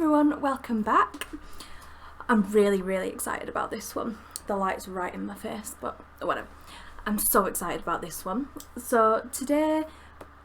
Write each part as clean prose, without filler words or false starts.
everyone, welcome back. I'm really excited about this one. The light's right in my face, but whatever. I'm so excited about this one. So today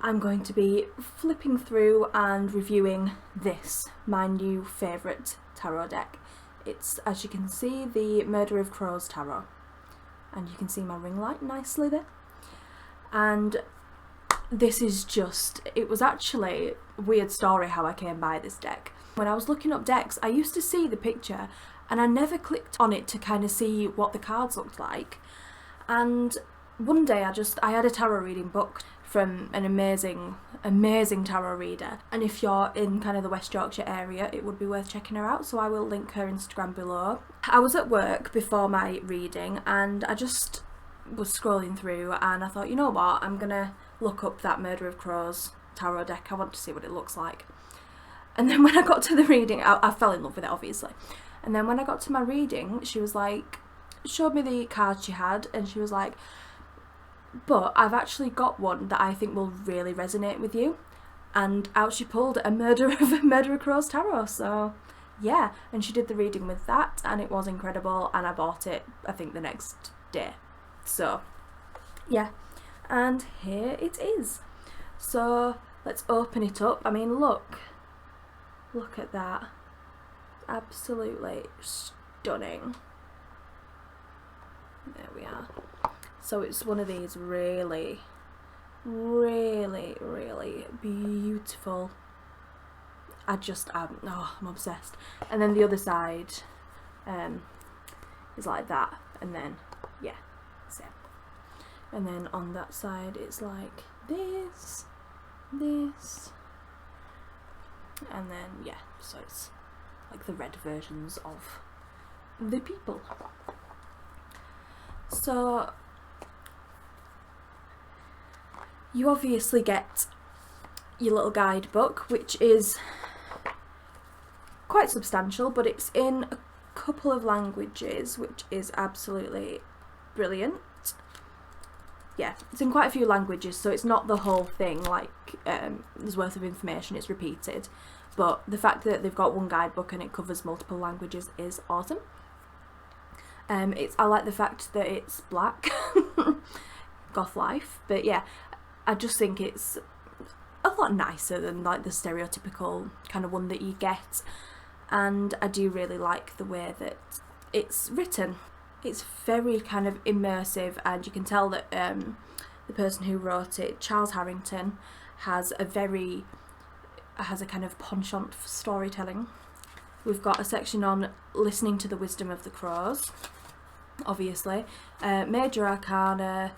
I'm going to be flipping through and reviewing this, my new favourite tarot deck. It's, as you can see, the Murder of Crows Tarot. And you can see my ring light nicely there. And this is just, it was actually a weird story how I came by this deck. When I was looking up decks, I used to see the picture and I never clicked on it to kind of see what the cards looked like. And one day I had a tarot reading booked from an amazing tarot reader, and if you're in kind of the West Yorkshire area it would be worth checking her out, so I will link her Instagram below. I was at work before my reading and I just was scrolling through and I thought, you know what, I'm gonna look up that Murder of Crows tarot deck. I want to see what it looks like. And then when I got to the reading, I fell in love with it obviously, and then when I got to my reading she was like, showed me the cards she had and she was like, but I've actually got one that I think will really resonate with you. And out she pulled a Murder of Crows Tarot. So yeah, and she did the reading with that and it was incredible, and I bought it I think the next day. So yeah, and here it is. So let's open it up. I mean, look at that, absolutely stunning. There we are. So it's one of these really beautiful. I'm obsessed. And then the other side is like that, and then yeah, same. And then on that side it's like this, and then yeah, so it's like the red versions of the people. So you obviously get your little guidebook, which is quite substantial, but it's in a couple of languages, which is absolutely brilliant. Yeah, it's in quite a few languages, so it's not the whole thing, like there's worth of information, it's repeated, but the fact that they've got one guidebook and it covers multiple languages is awesome. I like the fact that it's black, goth life, but yeah, I just think it's a lot nicer than like the stereotypical kind of one that you get, and I do really like the way that it's written. It's very kind of immersive, and you can tell that the person who wrote it, Charles Harrington, has a kind of penchant for storytelling. We've got a section on listening to the wisdom of the crows, obviously, major arcana,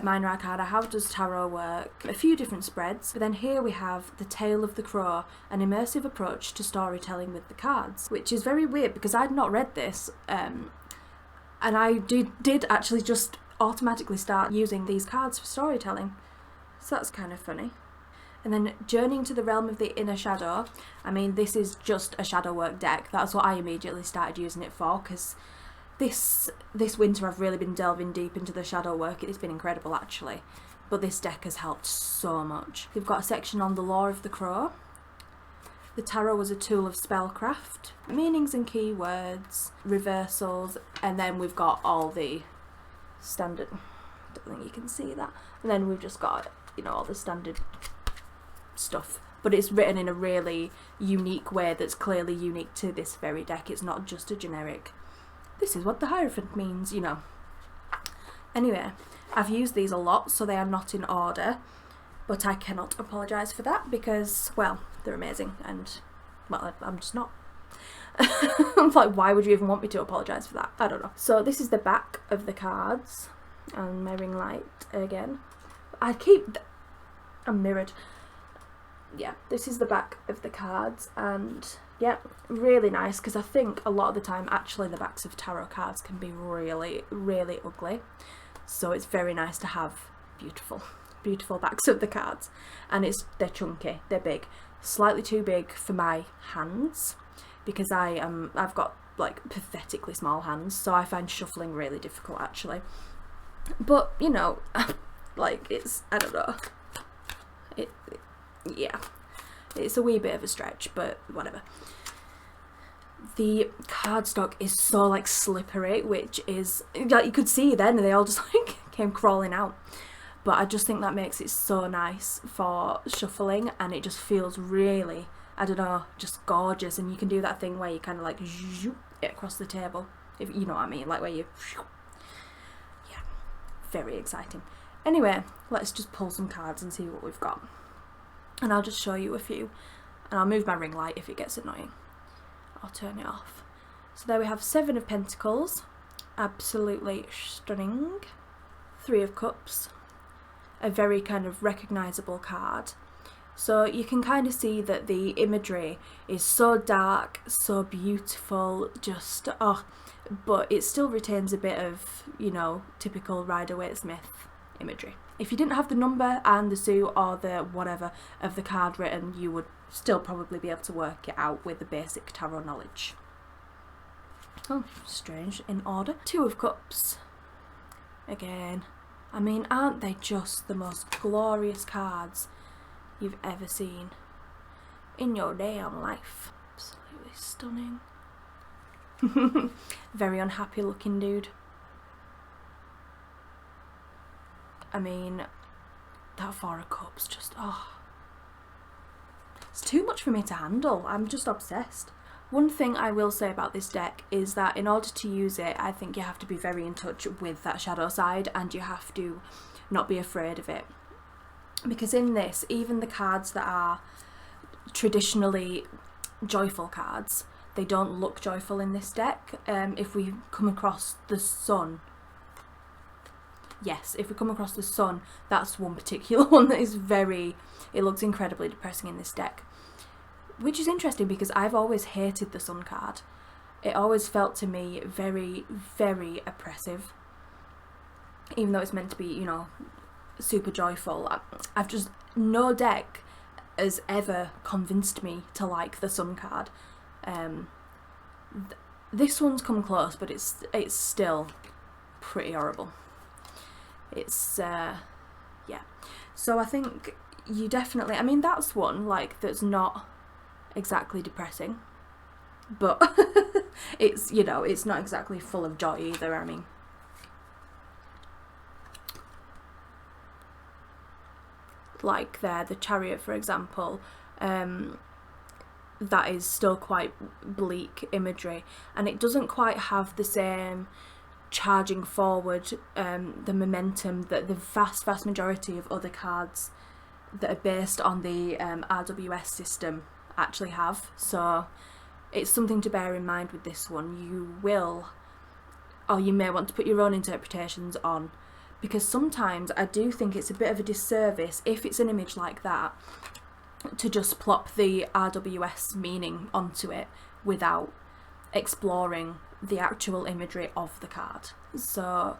minor arcana, how does tarot work, a few different spreads. But then here we have the tale of the crow, an immersive approach to storytelling with the cards, which is very weird because I'd not read this, and I did actually just automatically start using these cards for storytelling, so that's kind of funny. And then journeying to the realm of the inner shadow. I mean, this is just a shadow work deck. That's what I immediately started using it for, because this winter I've really been delving deep into the shadow work. It's been incredible actually, but this deck has helped so much. We've got a section on the lore of the crow. The tarot was a tool of spellcraft, meanings and keywords, reversals, and then we've got all the standard, I don't think you can see that, and then we've just got, you know, all the standard stuff, but it's written in a really unique way that's clearly unique to this very deck. It's not just a generic, this is what the Hierophant means, you know. Anyway, I've used these a lot, so they are not in order, but I cannot apologise for that because, well, they're amazing, and, well, I'm just not. I'm like, why would you even want me to apologise for that? I don't know. So this is the back of the cards, and my ring light again. I'm mirrored. Yeah, this is the back of the cards, and yeah, really nice, because I think a lot of the time actually the backs of tarot cards can be really ugly, so it's very nice to have beautiful backs of the cards. And they're chunky, they're big, slightly too big for my hands, because I've got like pathetically small hands, so I find shuffling really difficult actually, but you know, like, it's, I don't know, yeah, It's a wee bit of a stretch, but whatever. The cardstock is so like slippery, which is like you could see then they all just like came crawling out. But I just think that makes it so nice for shuffling, and it just feels really, I don't know, just gorgeous. And you can do that thing where you kind of like zoop it across the table, if you know what I mean, like where you, yeah, very exciting. Anyway, let's just pull some cards and see what we've got. And I'll just show you a few, and I'll move my ring light if it gets annoying. I'll turn it off. So there we have 7 of Pentacles, absolutely stunning. 3 of Cups, a very kind of recognisable card. So you can kind of see that the imagery is so dark, so beautiful, just, oh, but it still retains a bit of, you know, typical Rider-Waite-Smith imagery. If you didn't have the number and the suit or the whatever of the card written, you would still probably be able to work it out with the basic tarot knowledge. Oh, strange in order. 2 of Cups. Again, I mean, aren't they just the most glorious cards you've ever seen in your damn life? Absolutely stunning. Very unhappy looking dude. I mean, that 4 of Cups just, oh. It's too much for me to handle. I'm just obsessed. One thing I will say about this deck is that in order to use it, I think you have to be very in touch with that shadow side, and you have to not be afraid of it. Because in this, even the cards that are traditionally joyful cards, they don't look joyful in this deck. If we come across the sun, yes, if we come across the sun, that's one particular one that is very, it looks incredibly depressing in this deck. Which is interesting because I've always hated the sun card. It always felt to me very, very oppressive. Even though it's meant to be, you know, super joyful. I've just, no deck has ever convinced me to like the sun card. This one's come close, but it's still pretty horrible. It's, yeah. So I think you definitely, I mean, that's one, like, that's not exactly depressing, but it's, you know, it's not exactly full of joy either. I mean, like there, the Chariot, for example, that is still quite bleak imagery, and it doesn't quite have the same charging forward, the momentum that the vast majority of other cards that are based on the RWS system actually have. So it's something to bear in mind with this one. You will, or you may want to put your own interpretations on, because sometimes I do think it's a bit of a disservice if it's an image like that to just plop the RWS meaning onto it without exploring the actual imagery of the card. So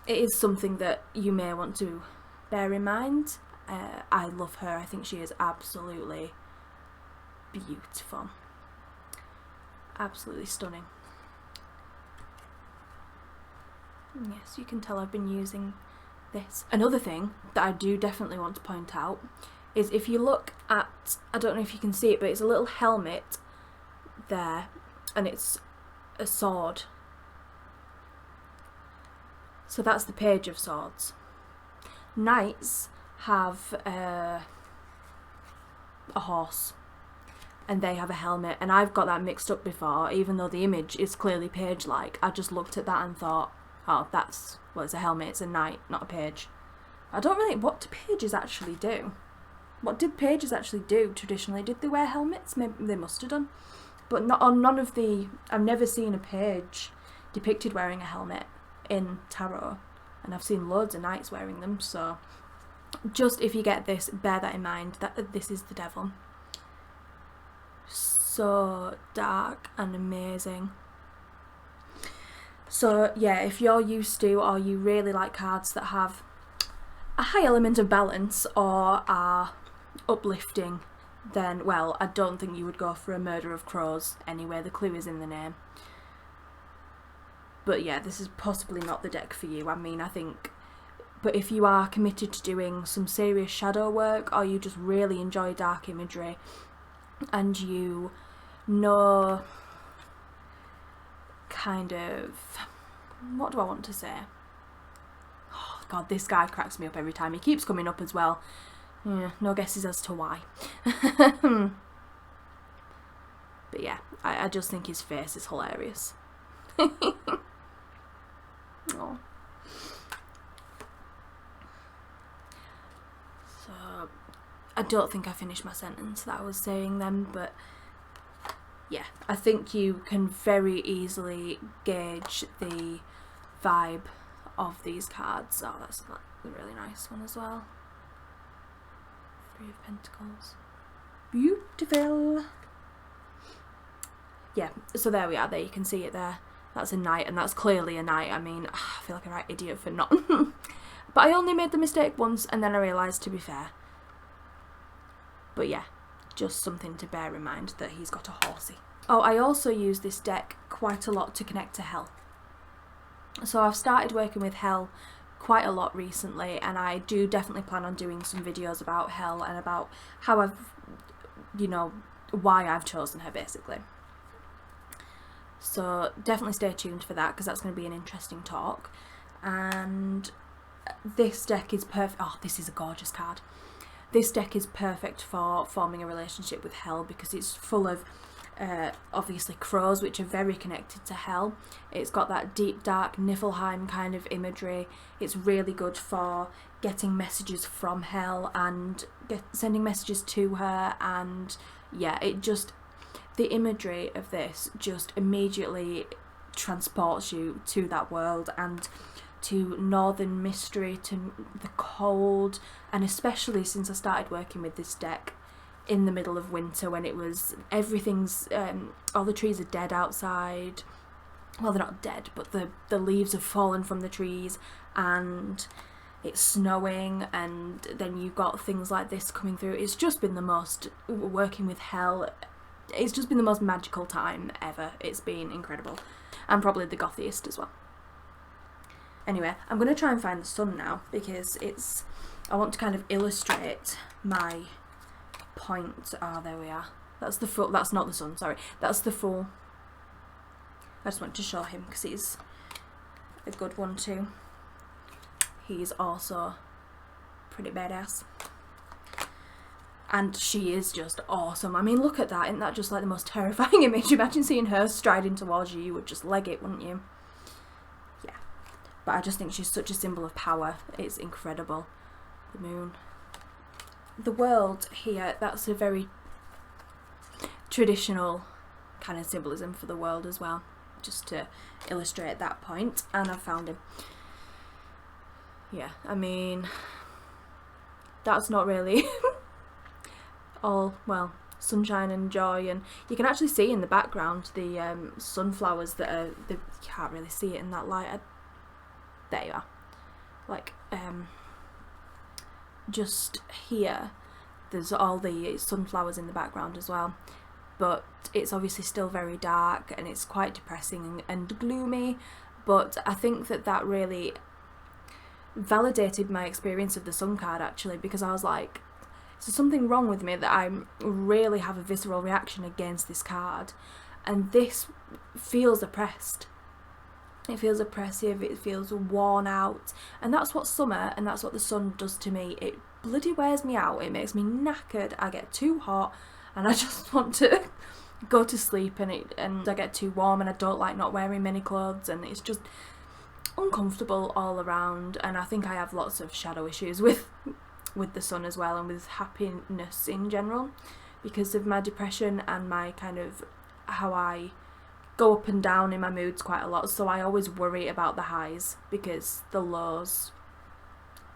it is something that you may want to bear in mind. I love her. I think she is absolutely beautiful, absolutely stunning. Yes, you can tell I've been using this. Another thing that I do definitely want to point out is if you look at, I don't know if you can see it, but it's a little helmet there, and it's a sword. So that's the Page of Swords. Knights have a horse, and they have a helmet, and I've got that mixed up before. Even though the image is clearly page-like, I just looked at that and thought, oh, that's, well, it's a helmet, it's a knight, not a page. I don't really, what do pages actually do? What did pages actually do traditionally? Did they wear helmets? Maybe they must have done. But not on none of the, I've never seen a page depicted wearing a helmet in tarot, and I've seen loads of knights wearing them. So just if you get this, bear that in mind, that this is the devil. So dark and amazing. So yeah, if you're used to, or you really like cards that have a high element of balance or are uplifting, then, well, I don't think you would go for a Murder of Crows anyway. The clue is in the name. But yeah, this is possibly not the deck for you. I mean, I think But if you are committed to doing some serious shadow work, or you just really enjoy dark imagery, and you know kind of, what do I want to say? Oh god, this guy cracks me up every time. He keeps coming up as well. Yeah, no guesses as to why. But yeah, I just think his face is hilarious. Oh. So, I don't think I finished my sentence that I was saying then, but yeah, I think you can very easily gauge the vibe of these cards. Oh, that's a really nice one as well. Three of Pentacles. Beautiful. Yeah, so there we are. There, you can see it there. That's a knight, and that's clearly a knight. I mean, I feel like a right idiot for not. But I only made the mistake once, and then I realised, to be fair. But yeah, just something to bear in mind, that he's got a horsey. Oh, I also use this deck quite a lot to connect to hell. So I've started working with hell quite a lot recently, and I do definitely plan on doing some videos about hell and about how I've, you know, why I've chosen her, basically. So definitely stay tuned for that, because that's going to be an interesting talk. And this deck is perfect. Oh, this is a gorgeous card. This deck is perfect for forming a relationship with hell, because it's full of obviously crows, which are very connected to hell. It's got that deep dark Niflheim kind of imagery. It's really good for getting messages from hell and sending messages to her. And yeah, it just, the imagery of this just immediately transports you to that world, and to northern mystery, to the cold. And especially since I started working with this deck in the middle of winter, when it was, everything's, all the trees are dead outside. Well, they're not dead, but the leaves have fallen from the trees, and it's snowing, and then you've got things like this coming through. It's just been the most, working with hell, it's just been the most magical time ever. It's been incredible. And probably the gothiest as well. Anyway, I'm going to try and find the sun now, because it's, I want to kind of illustrate my point. Ah, there we are. That's the full, that's not the sun, sorry. That's the full. I just want to show him, because he's a good one too. He's also pretty badass. And she is just awesome. I mean, look at that. Isn't that just like the most terrifying image? Imagine seeing her striding towards you. You would just leg it, wouldn't you? Yeah. But I just think she's such a symbol of power. It's incredible. The moon. The world here, that's a very traditional kind of symbolism for the world as well. Just to illustrate that point. And I've found him. Yeah, I mean, that's not really all, well, sunshine and joy. And you can actually see in the background the sunflowers that are, you can't really see it in that light. There you are. Like, just here, there's all the sunflowers in the background as well. But it's obviously still very dark, and it's quite depressing and gloomy. But I think that that really validated my experience of the sun card, actually, because I was like, is there something wrong with me that I really have a visceral reaction against this card? And this feels oppressed. It feels oppressive, it feels worn out. And that's what summer and that's what the sun does to me. It bloody wears me out, it makes me knackered, I get too hot and I just want to go to sleep, and I get too warm and I don't like not wearing many clothes, and it's just uncomfortable all around. And I think I have lots of shadow issues with the sun as well, and with happiness in general, because of my depression and my kind of how I go up and down in my moods quite a lot. So I always worry about the highs, because the lows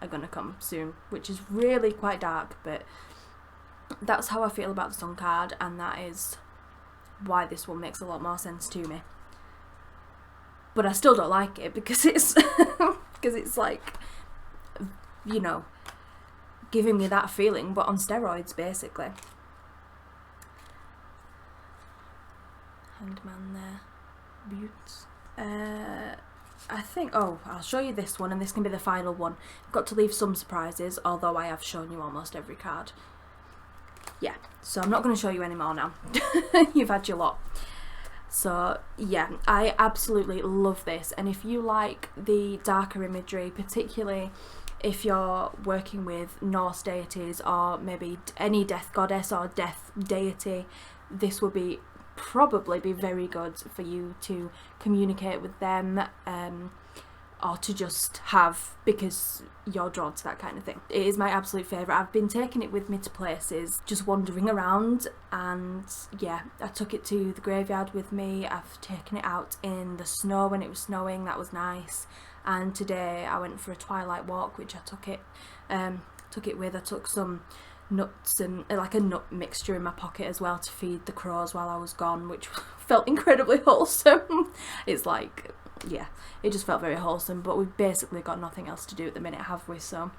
are gonna come soon, which is really quite dark. But that's how I feel about the sun card, and that is why this one makes a lot more sense to me. But I still don't like it, because it's because it's like, you know, giving me that feeling, but on steroids, basically. Hanged man there. Buttes. I think, oh, I'll show you this one, and this can be the final one. I've got to leave some surprises, although I have shown you almost every card. Yeah, so I'm not going to show you any more now. You've had your lot. So yeah, I absolutely love this, and if you like the darker imagery, particularly if you're working with Norse deities or maybe any death goddess or death deity, this would be probably be very good for you to communicate with them, or to just have, because you're drawn to that kind of thing. It is my absolute favourite. I've been taking it with me to places, just wandering around, and yeah, I took it to the graveyard with me. I've taken it out in the snow when it was snowing, that was nice. And today I went for a twilight walk, which I took it with. I took some nuts and like a nut mixture in my pocket as well to feed the crows while I was gone, which felt incredibly wholesome. It's like, yeah, it just felt very wholesome, but we've basically got nothing else to do at the minute, have we? So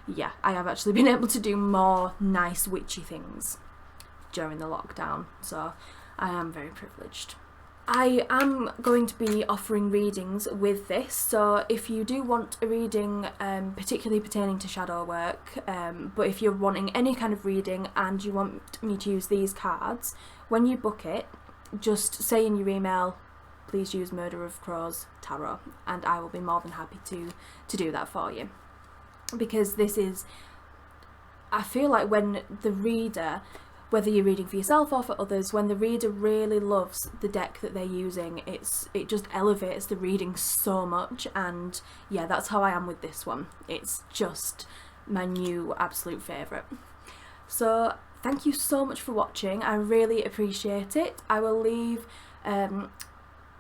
yeah, I have actually been able to do more nice witchy things during the lockdown, so I am very privileged. I am going to be offering readings with this, so if you do want a reading particularly pertaining to shadow work, but if you're wanting any kind of reading and you want me to use these cards, when you book it, just say in your email, please use Murder of Crows Tarot, and I will be more than happy to do that for you. Because this is, I feel like when the reader, whether you're reading for yourself or for others, when the reader really loves the deck that they're using, it just elevates the reading so much. And yeah, that's how I am with this one. It's just my new absolute favourite. So thank you so much for watching. I really appreciate it. I will leave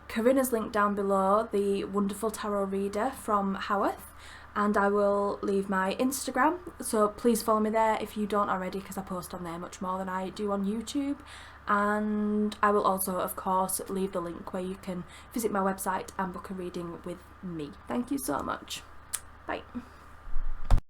Corinna's link down below, the wonderful tarot reader from Haworth, and I will leave my Instagram, so please follow me there if you don't already, because I post on there much more than I do on YouTube. And I will also, of course, leave the link where you can visit my website and book a reading with me. Thank you so much. Bye.